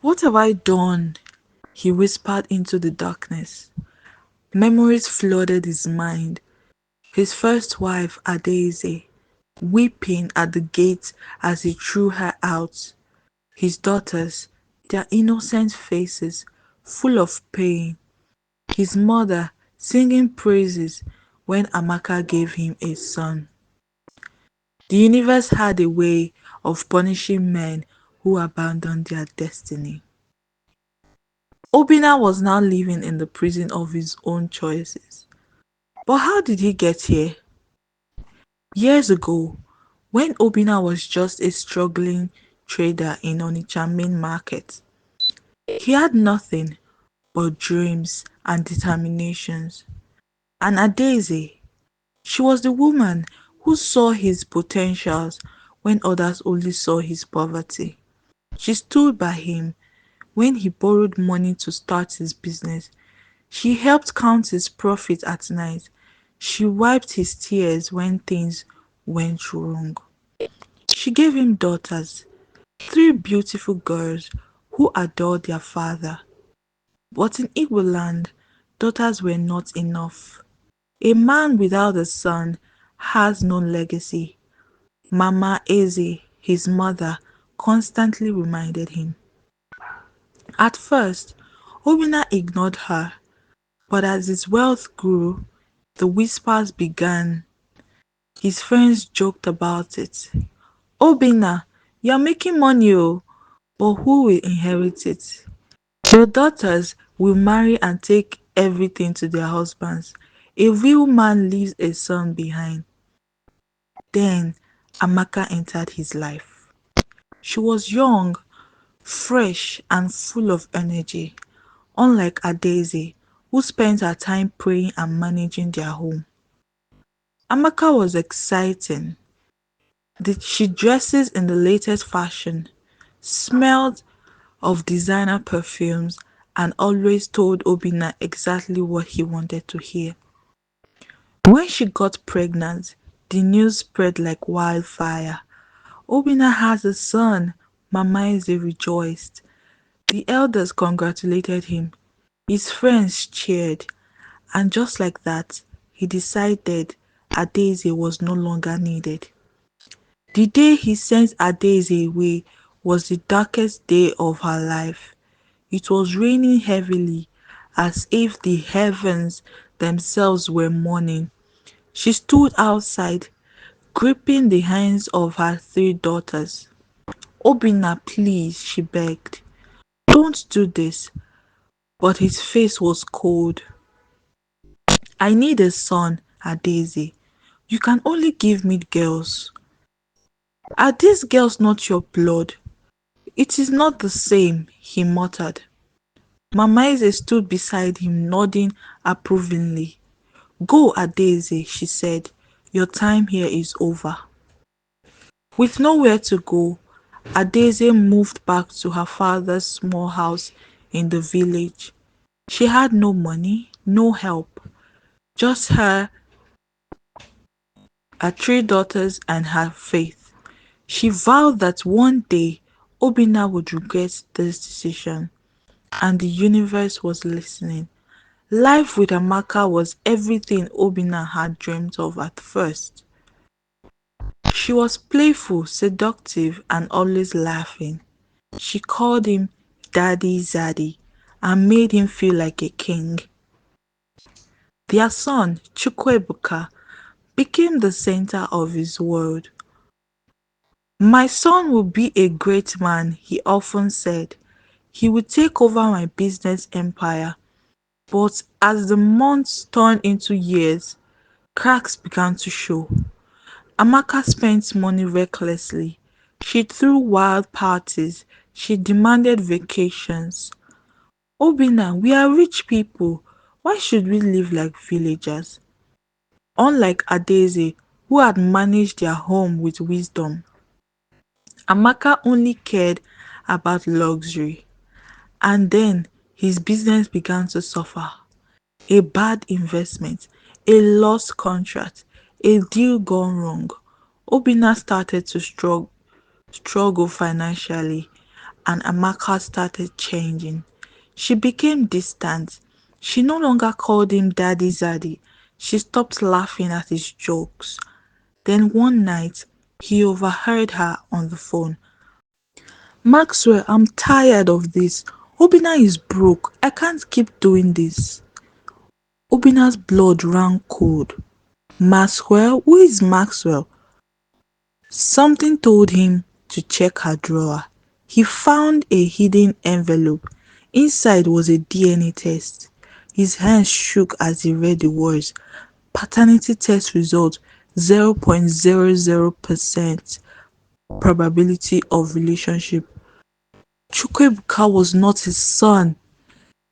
What have I done? He whispered into the darkness. Memories flooded his mind. His first wife, Adaeze, weeping at the gate as he threw her out. His daughters, their innocent faces full of pain. His mother singing praises when Amaka gave him a son. The universe had a way of punishing men who abandoned their destiny. Obinna was now living in the prison of his own choices. But how did he get here? Years ago, when Obinna was just a struggling trader in Onitsha main market, he had nothing but dreams and determinations. And Adaeze, she was the woman who saw his potentials when others only saw his poverty. She stood by him when he borrowed money to start his business. She helped count his profit at night. She wiped his tears when things went wrong. She gave him daughters, three beautiful girls who adored their father. But in Igbo land, daughters were not enough. A man without a son has no legacy. Mama Eze, his mother, constantly reminded him. At first, Obinna ignored her, but as his wealth grew, the whispers began. His friends joked about it. Obinna, you're making money, oh, but who will inherit it? Your daughters will marry and take everything to their husbands. A real man leaves a son behind. Then Amaka entered his life. She was young, fresh, and full of energy, unlike Adaeze, who spent her time praying and managing their home. Amaka was exciting. She dresses in the latest fashion, smelled of designer perfumes, and always told Obinna exactly what he wanted to hear. When she got pregnant, the news spread like wildfire. Obinna has a son. Mama Eze rejoiced. The elders congratulated him. His friends cheered. And just like that, he decided Adaeze was no longer needed. The day he sent Adaeze away was the darkest day of her life. It was raining heavily, as if the heavens themselves were mourning. She stood outside, gripping the hands of her three daughters. Obinna, please, she begged. Don't do this. But his face was cold. I need a son, Adaeze. You can only give me girls. Are these girls not your blood? It is not the same, he muttered. Mama Eze stood beside him, nodding approvingly. Go, Adaeze, she said. Your time here is over. With nowhere to go, Adaeze moved back to her father's small house in the village. She had no money, no help, just her three daughters, and her faith. She vowed that one day Obinna would regret this decision, and the universe was listening. Life with Amaka was everything Obinna had dreamt of at first. She was playful, seductive, and always laughing. She called him Daddy Zaddy and made him feel like a king. Their son, Chukwuebuka, became the center of his world. My son will be a great man, he often said. He will take over my business empire. But as the months turned into years, cracks began to show. Amaka spent money recklessly. She threw wild parties. She demanded vacations. Obinna, we are rich people. Why should we live like villagers? Unlike Adaeze, who had managed their home with wisdom, Amaka only cared about luxury. And then his business began to suffer. A bad investment, a lost contract, a deal gone wrong. Obinna started to struggle financially, and Amaka started changing. She became distant. She no longer called him Daddy Zaddy. She stopped laughing at his jokes. Then one night, he overheard her on the phone. Maxwell, I'm tired of this. Obina is broke. I can't keep doing this. Obina's blood ran cold. Maxwell? Who is Maxwell? Something told him to check her drawer. He found a hidden envelope. Inside was a DNA test. His hands shook as he read the words. Paternity test result 0.00% probability of relationship. Chukwuebuka was not his son.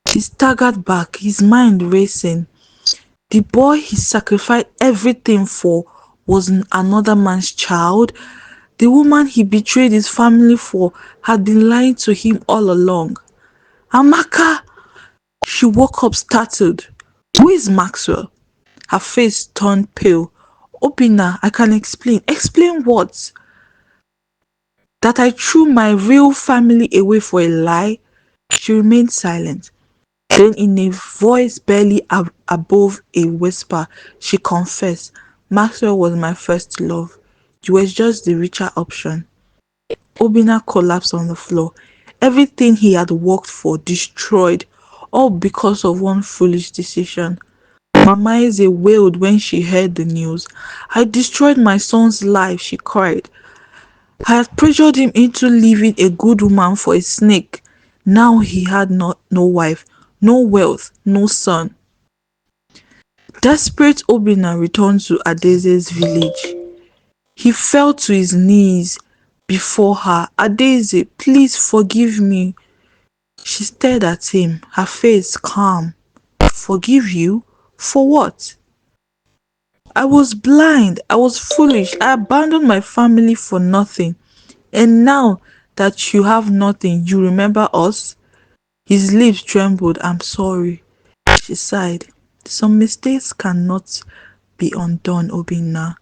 He staggered back, his mind racing. The boy he sacrificed everything for was another man's child. The woman he betrayed his family for had been lying to him all along. Amaka! She woke up startled. Who is Maxwell? Her face turned pale. Obina, I can explain. Explain what? That I threw my real family away for a lie? She remained silent. Then in a voice barely above a whisper, she confessed, Maxwell was my first love. You were just the richer option. Obina collapsed on the floor. Everything he had worked for destroyed, all because of one foolish decision. Mama Eze wailed when she heard the news. I destroyed my son's life, she cried. I had pressured him into leaving a good woman for a snake. Now he had no wife, no wealth, no son. Desperate, Obina returned to Adeze's village. He fell to his knees before her. Adeze, please forgive me. She stared at him, her face calm. Forgive you? For what? I was blind. I was foolish. I abandoned my family for nothing. And now that you have nothing, you remember us? His lips trembled. I'm sorry. She sighed. Some mistakes cannot be undone, Obinna.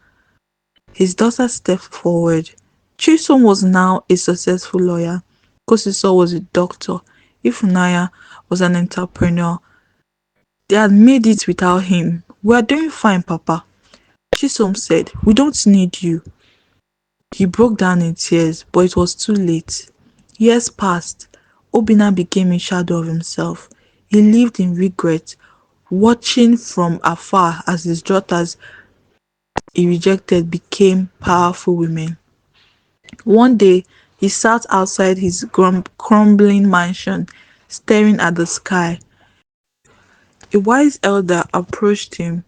His daughter stepped forward. Chisom was now a successful lawyer. Kosiso was a doctor. Ifunanya was an entrepreneur. They had made it without him. We are doing fine, Papa. Chisom said, we don't need you. He broke down in tears, but it was too late. Years passed. Obinna became a shadow of himself. He lived in regret, watching from afar as his daughters he rejected became powerful women. One day, he sat outside his crumbling mansion, staring at the sky. A wise elder approached him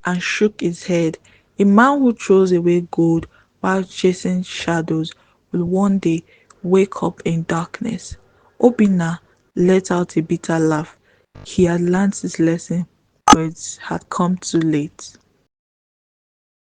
and shook his head. A man who throws away gold while chasing shadows will one day wake up in darkness. Obinna let out a bitter laugh. He had learnt his lesson, but it had come too late.